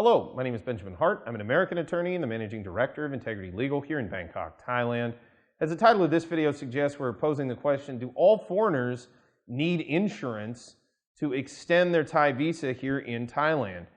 Hello, my name is Benjamin Hart. I'm an American attorney and the Managing Director of Integrity Legal here in Bangkok, Thailand. As the title of this video suggests, we're posing the question, do all foreigners need insurance to extend their Thai visa here in Thailand?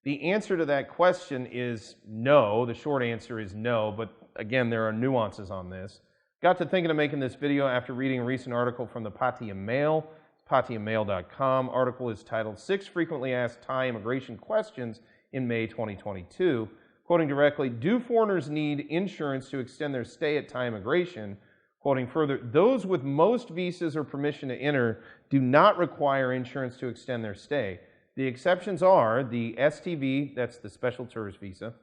The answer to that question is no. The short answer is no, but again, there are nuances on this. Got to thinking of making this video after reading a recent article from the Pattaya Mail. PattayaMail.com. Article is titled 6 Frequently Asked Thai Immigration Questions in May 2022. Quoting directly, do foreigners need insurance to extend their stay at Thai immigration? Quoting further, those with most visas or permission to enter do not require insurance to extend their stay. The exceptions are the STV, that's the Special Tourist Visa.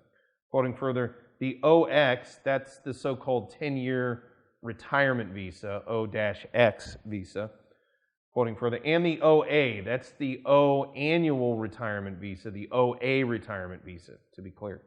Quoting further, the OX, that's the so-called 10-year retirement visa, O-X visa. Quoting further, and the OA, that's the O annual retirement visa, the OA retirement visa, to be clear.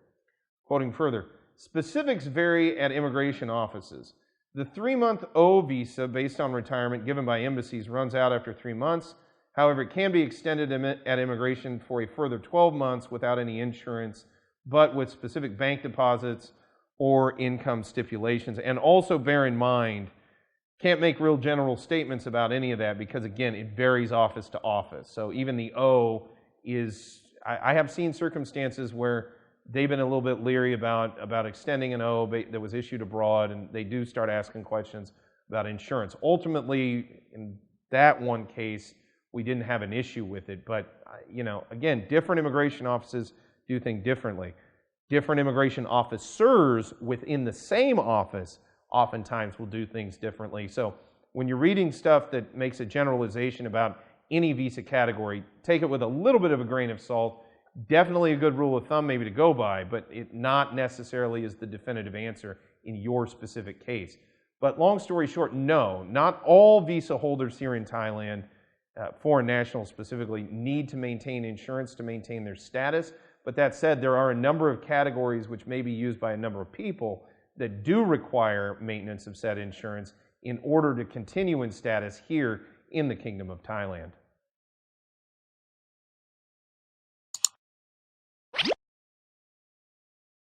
Quoting further, specifics vary at immigration offices. The 3-month O visa based on retirement given by embassies runs out after 3 months. However, it can be extended at immigration for a further 12 months without any insurance, but with specific bank deposits or income stipulations. And also bear in mind, can't make real general statements about any of that because, again, it varies office to office. So even the O is, I have seen circumstances where they've been a little bit leery about extending an O that was issued abroad, and they do start asking questions about insurance. Ultimately, in that one case, we didn't have an issue with it. But, again, different immigration offices do things differently. Different immigration officers within the same office oftentimes will do things differently. So when you're reading stuff that makes a generalization about any visa category, take it with a little bit of a grain of salt. Definitely a good rule of thumb maybe to go by, but it not necessarily is the definitive answer in your specific case. But long story short, no, not all visa holders here in Thailand, foreign nationals specifically, need to maintain insurance to maintain their status. But that said, there are a number of categories which may be used by a number of people that do require maintenance of said insurance in order to continue in status here in the Kingdom of Thailand.